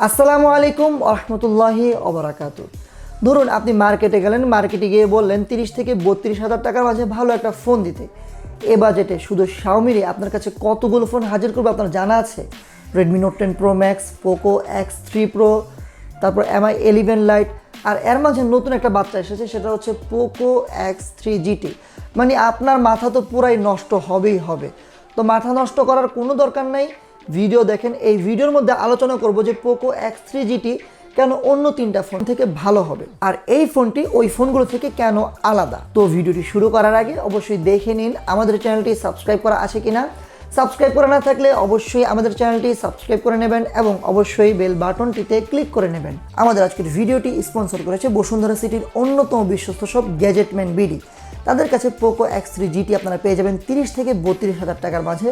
আসসালামু আলাইকুম রহমতুল্লাহি ওবারাকাতুহু। ধরুন আপনি মার্কেটে গেলেন, মার্কেটে গিয়ে বললেন 30 থেকে 32,000 টাকার মাঝে ভালো একটা ফোন দিতে। এ বাজেটে শুধু শাওমিরই আপনার কাছে কতগুলো ফোন হাজির করবে আপনার জানা আছে? Redmi note 10 pro max, Poco X3 pro, তারপর MI 11 লাইট, আর এর মাঝে নতুন একটা বাচ্চা এসেছে, সেটা হচ্ছে পোকো X3 GT। মানে আপনার মাথা তো পুরাই নষ্ট হবেই হবে। তো মাথা নষ্ট করার কোনো দরকার নাই, ভিডিও দেখেন। এই ভিডিওর মধ্যে আলোচনা করব যে পোকো X3 GT কেন অন্য 3টা ফোন থেকে ভালো হবে, আর এই ফোনটি ওই ফোনগুলো থেকে কেন আলাদা। তো ভিডিওটি শুরু করার আগে অবশ্যই দেখে নিন আমাদের চ্যানেলটি সাবস্ক্রাইব করা আছে কিনা। সাবস্ক্রাইব করা না থাকলে অবশ্যই আমাদের চ্যানেলটি সাবস্ক্রাইব করে নেবেন এবং অবশ্যই বেল বাটনটিতে ক্লিক করে নেবেন। আমাদের আজকের ভিডিওটি স্পন্সর করেছে বসুন্ধরা সিটির অন্যতম বিশ্বস্ত শপ গ্যাজেটম্যান বিডি। তাদের কাছে পোকো X3 GT আপনারা পেয়ে যাবেন 30 থেকে 32,000 টাকার মাঝে।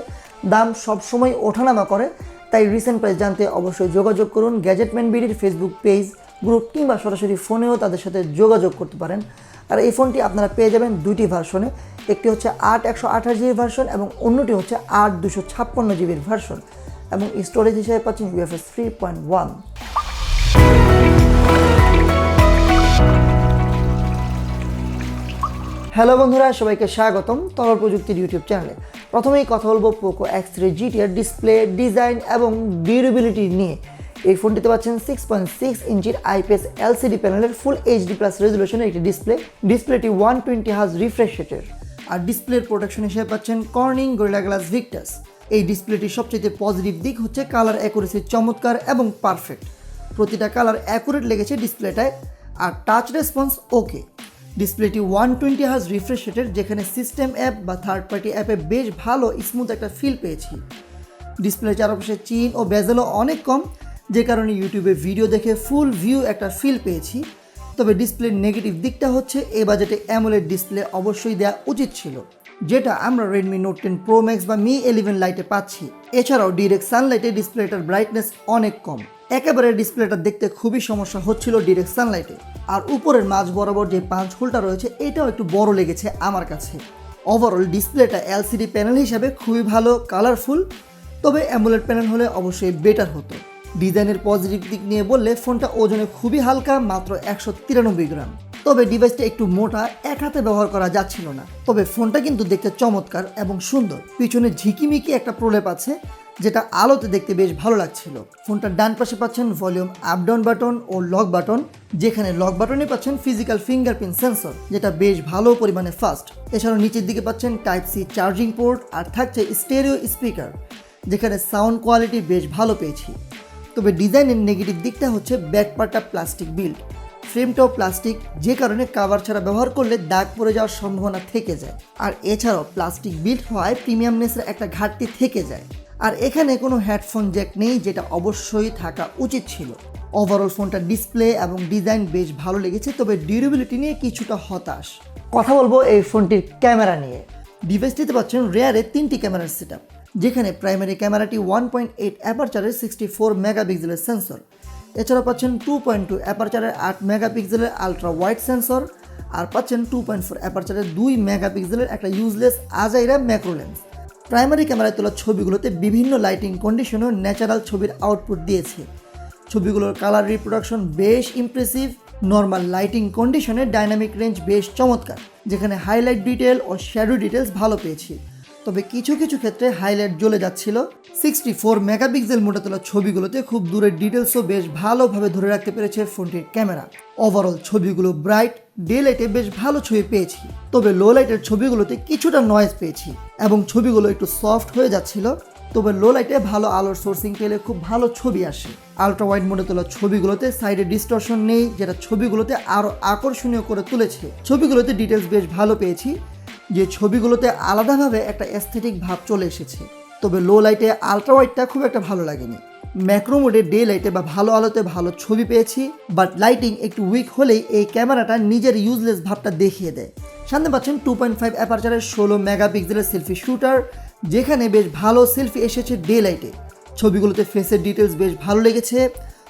দাম সবসময় ওঠানামা করে, তাই রিসেন্ট প্রাইস জানতে অবশ্যই যোগাযোগ করুন। গ্যাজেটম্যান বিডির ফেসবুক পেজ, গ্রুপ কিংবা সরাসরি ফোনেও তাদের সাথে যোগাযোগ করতে পারেন। আর এই ফোনটি আপনারা পেয়ে যাবেন দুইটি ভার্সনে, একটি হচ্ছে 8/128GB ভার্সন এবং অন্যটি হচ্ছে 8/256GB ভার্সন, এবং স্টোরেজ হিসেবে পাচ্ছেন UFS 3.1। হ্যালো বন্ধুরা, সবাইকে স্বাগতম তরল প্রযুক্তির ইউটিউব চ্যানেলে। প্রথমেই কথা বলবো পোকো X3 GT এর ডিসপ্লে, ডিজাইন এবং ডিউরেবিলিটি নিয়ে। এই ফোনটিতে পাচ্ছেন 6.6 ইঞ্চির IPS LCD প্যানেলের ফুল HD+ রেজুলেশনের একটি ডিসপ্লেটি 120 Hz রিফ্রেশ রেটের, আর ডিসপ্লের প্রোটেকশন হিসেবে পাচ্ছেন কর্নিং গরিলা গ্লাস ভিক্টাস। এই ডিসপ্লেটির সবচেয়ে পজিটিভ দিক হচ্ছে কালার অ্যাকুরেসি চমৎকার এবং পারফেক্ট। প্রতিটা কালার অ্যাকুরেট লেগেছে ডিসপ্লেটায়, আর টাচ রেসপন্স ওকে। ডিসপ্লেটি 120 Hz রিফ্রেশ রেটের, যেখানে সিস্টেম অ্যাপ বা থার্ড পার্টি অ্যাপে বেশ ভালো স্মুথ একটা ফিল পেয়েছি। ডিসপ্লের চারপাশে চিন ও বেজেলও অনেক কম, যে কারণে ইউটিউবে ভিডিও দেখে ফুল ভিউ একটা ফিল পেয়েছি। তবে ডিসপ্লের নেগেটিভ দিকটা হচ্ছে এই বাজেটে অ্যামোলেড ডিসপ্লে অবশ্যই দেওয়া উচিত ছিল, যেটা আমরা রেডমি নোট 10 প্রো ম্যাক্স বা Mi 11 লাইটে পাচ্ছি। এছাড়াও ডিরেক্ট সানলাইটে ডিসপ্লেটার ব্রাইটনেস অনেক কম, একেবারে ডিসপ্লেটা দেখতে খুবই সমস্যা হচ্ছিল ডিরেক্ট সানলাইটে। আর উপরের মাঝ বরাবর যে পাঞ্চ হোলটা রয়েছে এটাও একটু বড় লেগেছে আমার কাছে। ওভারঅল ডিসপ্লেটা LCD প্যানেল হিসাবে খুবই ভালো, কালারফুল, তবে অ্যামোলেড প্যানেল হলে অবশ্যই বেটার হতো। ডিজাইনের পজিটিভ দিক নিয়ে বললে ফোনটা ওজনে খুবই হালকা, মাত্র 193 গ্রাম। তবে ডিভাইসটা একটু মোটা, এক হাতে ব্যবহার করা যাচ্ছিল না। তবে ফোনটা কিন্তু দেখতে চমৎকার এবং সুন্দর। পিছনে ঝিকিমিকি একটা প্রলেপ আছে, যেটা আলোতে দেখতে বেশ ভালো লাগছিল। ফোনটার ডান পাশে পাচ্ছেন volume up down button oh lock button, যেখানে লক বাটনে পাচ্ছেন ফিজিক্যাল ফিঙ্গারপ্রিন্ট সেন্সর, যেটা বেশ ভালো পরিমাণে ফাস্ট। এছাড়াও নিচের দিকে পাচ্ছেন টাইপ-C চার্জিং পোর্ট, আর থাকছে স্টেরিও স্পিকার, যেখানে সাউন্ড কোয়ালিটি বেশ ভালো পেয়েছি। তবে ডিজাইনের নেগেটিভ দিকটা হচ্ছে ব্যাকপার্টটা প্লাস্টিক বিল্ড, ফ্রেমটাও প্লাস্টিক, যে কারণে কাভার ছাড়া ব্যবহার করলে দাগ পড়ে যাওয়ার সম্ভাবনা থেকে যায়। আর এছাড়াও প্লাস্টিক বিল্ড হওয়ায় প্রিমিয়ামনেসের একটা ঘাটতি থেকে যায়। আর এখানে কোনো হেডফোন জ্যাক নেই, যেটা অবশ্যই থাকা উচিত ছিল। ওভারঅল ফোনটার ডিসপ্লে এবং ডিজাইন বেশ ভালো লেগেছে, তবে ডিউরেবিলিটি নিয়ে কিছুটা হতাশ। কথা বলবো এই ফোনটির ক্যামেরা নিয়ে। ডিভাইসটিতে পাচ্ছেন রেয়ারে 3টি ক্যামেরার সেটআপ, যেখানে প্রাইমারি ক্যামেরাটি 1.8 অ্যাপারচারের 64 মেগাপিক্সেলের সেন্সর। এছাড়া পাচ্ছেন 2.2 অ্যাপারচারের 8 মেগাপিক্সেলের আলট্রা ওয়াইড সেন্সর, আর পাচ্ছেন 2.4 অ্যাপারচারের 2 মেগাপিক্সেলের একটা ইউজলেস আজাইরা ম্যাক্রো লেন্স। প্রাইমারি ক্যামেরায় তোলা ছবিগুলোতে বিভিন্ন লাইটিং কন্ডিশনও ন্যাচারাল ছবির আউটপুট দিয়েছে। ছবিগুলোর কালার রিপ্রোডাকশন বেশ ইমপ্রেসিভ। নর্মাল লাইটিং কন্ডিশনে ডাইনামিক রেঞ্জ বেশ চমৎকার, যেখানে হাইলাইট ডিটেল ও শ্যাডো ডিটেলস ভালো পেয়েছি। তবে কিছু কিছু ক্ষেত্রে হাইলাইট জ্বলে যাচ্ছিল। 64 মেগাপিক্সেল মোডে তোলা ছবিগুলোতে খুব দূরের ডিটেলসও বেশ ভালোভাবে ধরে রাখতে পেরেছে ফোনটির ক্যামেরা। ওভারঅল ছবিগুলো ব্রাইট, ডে লাইটে বেশ ভালো ছবি পেয়েছি, তবে লো লাইটের ছবিগুলোতে কিছুটা নয়েজ পেয়েছি এবং ছবিগুলো একটু সফট হয়ে যাচ্ছিল। তবে লো লাইটে ভালো আলোর সোর্সিং পেলে খুব ভালো ছবি আসে। আলট্রা ওয়াইড মোডে তোলা ছবিগুলোতে সাইডে ডিস্টরশন নেই, যেটা ছবিগুলোতে আরও আকর্ষণীয় করে তুলেছে। ছবিগুলোতে ডিটেলস বেশ ভালো পেয়েছি, যে ছবিগুলোতে আলাদাভাবে একটা অ্যাস্থেটিক ভাব চলে এসেছে। তবে লো লাইটে আলট্রা ওয়াইডটা খুব একটা ভালো লাগেনি। ম্যাক্রো মোডে ডে লাইটে বা ভালো আলোতে ভালো ছবি পেয়েছি, বাট লাইটিং একটু উইক হলেই এই ক্যামেরাটা নিজের ইউজলেস ভাবটা দেখিয়ে দেয়। সামনে পাচ্ছেন 2.5 অ্যাপারচারের 16 মেগাপিক্সেলের সেলফি শুটার, যেখানে বেশ ভালো সেলফি এসেছে ডে লাইটে। ছবিগুলোতে ফেসের ডিটেলস বেশ ভালো লেগেছে,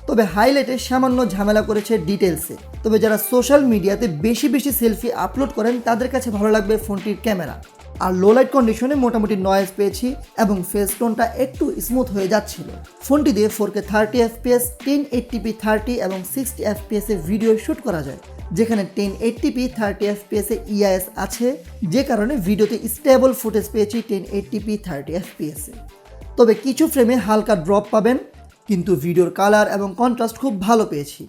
তবে হাইলাইটে সামান্য ঝামেলা করেছে ডিটেলসে। তবে যারা সোশ্যাল মিডিয়াতে বেশি সেলফি আপলোড করেন তাদের কাছে ভালো লাগবে ফোনটির ক্যামেরা। আর লো লাইট কন্ডিশনে মোটামুটি নয়েজ পেয়েছি এবং ফেস টোনটা একটু স্মুথ হয়ে যাচ্ছিল। ফোনটি দিয়ে 4K 30 FPS 1080p 30 এবং 60 FPS এ ভিডিও শ্যুট করা যায়, যেখানে 1080p 30 FPS এ EIS আছে, যে কারণে ভিডিওতে স্টেবল ফুটেজ পেয়েছি 1080p 30 FPS এ। তবে কিছু ফ্রেমে হালকা ড্রপ পাবেন, কিন্তু ভিডিওর কালার এবং কন্ট্রাস্ট খুব ভালো পেয়েছি।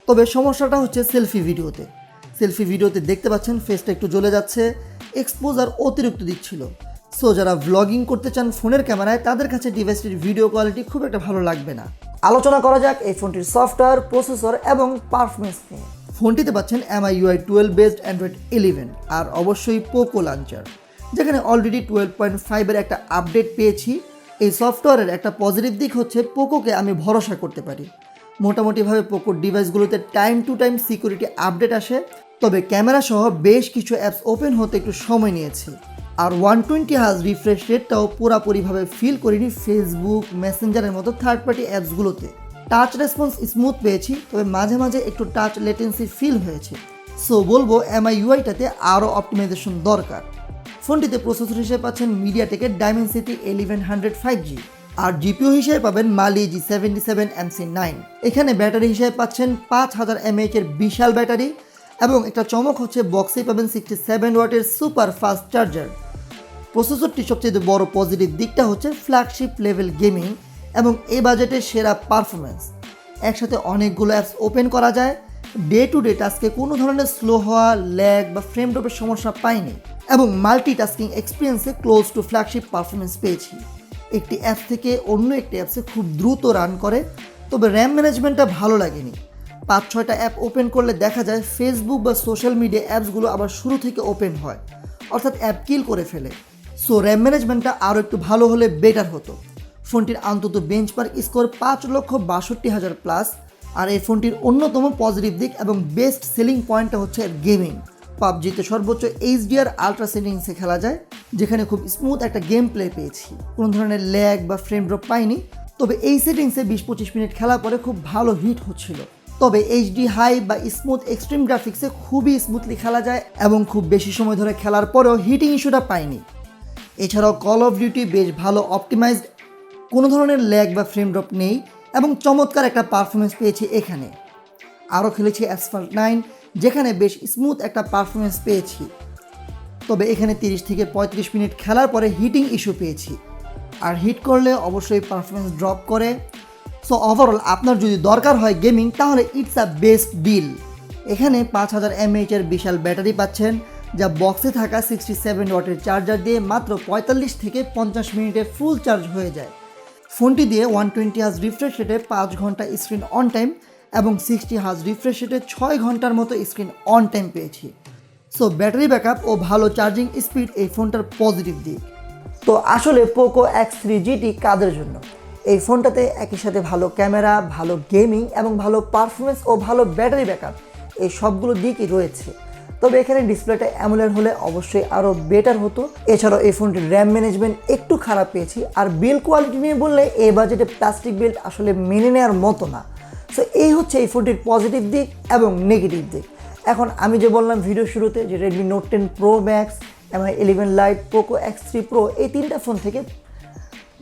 তবে সমস্যাটা হচ্ছে সেলফি ভিডিওতে দেখতে পাচ্ছেন ফেসটা একটু জ্বলে যাচ্ছে, এক্সপোজার অতিরিক্ত দিচ্ছিল। সো যারা ভ্লগিং করতে চান ফোনের ক্যামেরায় তাদের কাছে ডিভাইসটির ভিডিও কোয়ালিটি খুব একটা ভালো লাগবে না। আলোচনা করা যাক এই ফোনটির সফটওয়্যার, প্রসেসর এবং পারফরমেন্স নিয়ে। ফোনটিতে পাচ্ছেন MIUI 12 বেসড অ্যান্ড্রয়েড 11 আর অবশ্যই পোকো লঞ্চার, যেখানে অলরেডি 12.5 এর একটা আপডেট পেয়েছি। এই সফটওয়্যারের একটা পজিটিভ দিক হচ্ছে পোকোকে আমি ভরসা করতে পারি। মোটামুটিভাবে পোকোর ডিভাইসগুলোতে time to time security update আসে, তবে ক্যামেরা সহ বেশ কিছু অ্যাপস ওপেন হতে একটু সময় নিয়েছে। আর 120 হার্জ রিফ্রেশ রেটটাও পুরোপুরিভাবে ফিল করিনি ফেসবুক, মেসেঞ্জারের মতো থার্ড পার্টি অ্যাপসগুলোতে। টাচ রেসপন্স স্মুথ পেয়েছি, তবে মাঝে মাঝে একটু টাচ লেটেন্সি ফিল হয়েছে। সো বলবো MIUI-টাতে আরও অপটিমাইজেশন দরকার। ফোনটিতে প্রসেসর হিসেবে পাচ্ছেন মিডিয়াটেকের ডাইমেনসিটি 1100 5G, আর জিপিইউ হিসেবে পাবেন মালি G77 MC9। এখানে ব্যাটারি হিসেবে পাচ্ছেন 5000 mAh এর বিশাল ব্যাটারি, এবং একটা চমক হচ্ছে বক্সেই পাবেন 67 ওয়াটের সুপার ফাস্ট চার্জার। প্রসেসরটি সবচেয়ে বড় পজিটিভ দিকটা হচ্ছে ফ্ল্যাগশিপ লেভেল গেমিং এবং এই বাজেটের সেরা পারফরমেন্স। একসাথে অনেকগুলো অ্যাপস ওপেন করা যায়, ডে টু ডে টাস্কে কোনো ধরনের স্লো হওয়া, ল্যাগ বা ফ্রেম ড্রপের সমস্যা পাইনি, এবং মাল্টিটাস্কিং এক্সপিরিয়েন্সে ক্লোজ টু ফ্ল্যাগশিপ পারফরমেন্স পেয়েছি। একটি অ্যাপ থেকে অন্য একটি অ্যাপসে খুব দ্রুত রান করে, তবে র্যাম ম্যানেজমেন্টটা ভালো লাগেনি। 5-6টা অ্যাপ ওপেন করলে দেখা যায় ফেসবুক বা সোশ্যাল মিডিয়া অ্যাপসগুলো আবার শুরু থেকে ওপেন হয়, অর্থাৎ অ্যাপ কিল করে ফেলে। সো র্যাম ম্যানেজমেন্টটা আরও একটু ভালো হলে বেটার হতো। ফোনটির অন্তত বেঞ্চমার্ক স্কোর 5,62,000 প্লাস। আর এই ফোনটির অন্যতম পজিটিভ দিক এবং বেস্ট সেলিং পয়েন্টটা হচ্ছে গেমিং। পাবজিতে সর্বোচ্চ HDR আলট্রা সেটিংসে খেলা যায়, যেখানে খুব স্মুথ একটা গেম প্লে পেয়েছি, কোনো ধরনের ল্যাগ বা ফ্রেম ড্রপ পাইনি। তবে এই সেটিংসে 20-25 মিনিট খেলার পরে খুব ভালো হিট হচ্ছিল। তবে HD হাই বা স্মুথ এক্সট্রিম গ্রাফিক্সে খুবই স্মুথলি খেলা যায় এবং খুব বেশি সময় ধরে খেলার পরেও হিটিং ইস্যুটা পাইনি। এছাড়াও কল অফ ডিউটি বেশ ভালো অপটিমাইজড, কোনো ধরনের ল্যাগ বা ফ্রেম ড্রপ নেই এবং চমৎকার একটা পারফরমেন্স পেয়েছি এখানে। আরও খেলেছি অ্যাসফল্ট 9, যেখানে বেশ স্মুথ একটা পারফরমেন্স পেয়েছি। তবে এখানে 30 থেকে 35 মিনিট খেলার পরে হিটিং ইস্যু পেয়েছি, আর হিট করলে অবশ্যই পারফরমেন্স ড্রপ করে। সো ওভারঅল আপনার যদি দরকার হয় গেমিং, তাহলে ইটস আ বেস্ট ডিল। এখানে 5000 mAh এর বিশাল ব্যাটারি পাচ্ছেন, যা বক্সে থাকা 67 ওয়াটের চার্জার দিয়ে মাত্র 45 থেকে 50 মিনিটে ফুল চার্জ হয়ে যায়। ফোনটি দিয়ে 120 হার্জ রিফ্রেশ রেটে 5 ঘন্টা স্ক্রিন অন টাইম এবং 60 হার্জ রিফ্রেশ রেটে 6 ঘন্টার মতো স্ক্রিন অন টাইম পেয়েছি। সো ব্যাটারি ব্যাকআপ ও ভালো চার্জিং স্পিড এই ফোনটার পজিটিভ দিক। তো আসলে পোকো X3 GT কাদের জন্য? এই ফোনটাতে একই সাথে ভালো ক্যামেরা, ভালো গেমিং এবং ভালো পারফরমেন্স ও ভালো ব্যাটারি ব্যাকআপ এই সবগুলো দিকই রয়েছে। তবে এখানে ডিসপ্লেটা অ্যামোলেড হলে অবশ্যই আরও বেটার হতো। এছাড়াও এই ফোনটির র্যাম ম্যানেজমেন্ট একটু খারাপ পেয়েছি। আর বিল্ড কোয়ালিটি নিয়ে বললে এই বাজেটে প্লাস্টিক বিল্ড আসলে মেনে নেওয়ার মতো না। সো এই হচ্ছে এই ফোনটির পজিটিভ দিক এবং নেগেটিভ দিক। এখন আমি যে বললাম ভিডিও শুরুতে যে Redmi Note 10 Pro Max, MI 11 Lite, Poco X3 Pro এই তিনটা ফোন থেকে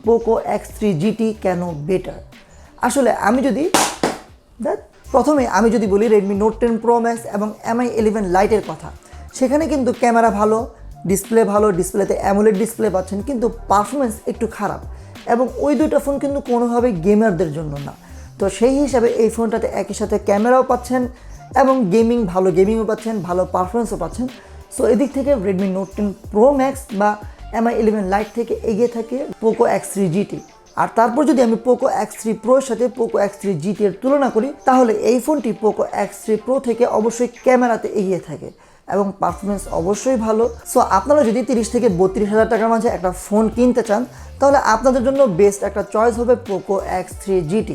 পোকো X3 GT কেন বেটার? আসলে প্রথমে আমি যদি বলি Redmi Note 10 Pro Max এবং MI 11 Lite-এর কথা, সেখানে কিন্তু ক্যামেরা ভালো, ডিসপ্লে ভালো, ডিসপ্লেতে অ্যামোলেড ডিসপ্লে পাচ্ছেন, কিন্তু পারফরমেন্স একটু খারাপ। এবং ওই দুটো ফোন কিন্তু কোনোভাবেই গেমারদের জন্য না। তো সেই হিসাবে এই ফোনটাতে একই সাথে ক্যামেরাও পাচ্ছেন এবং ভালো গেমিংও পাচ্ছেন, ভালো পারফরমেন্সও পাচ্ছেন। সো এদিক থেকে Redmi Note 10 Pro Max বা MI 11 Lite থেকে এগিয়ে থাকে পোকো X3 GT। আর তারপর যদি আমি পোকো X3 Pro এর সাথে পোকো X3 GT এর তুলনা করি, তাহলে এই ফোনটি পোকো X3 Pro থেকে অবশ্যই ক্যামেরাতে এগিয়ে থাকে এবং পারফরমেন্স অবশ্যই ভালো। সো আপনারা যদি 30 থেকে 32,000 টাকার মাঝে একটা ফোন কিনতে চান তাহলে আপনাদের জন্য বেস্ট একটা চয়েস হবে পোকো X3 GT।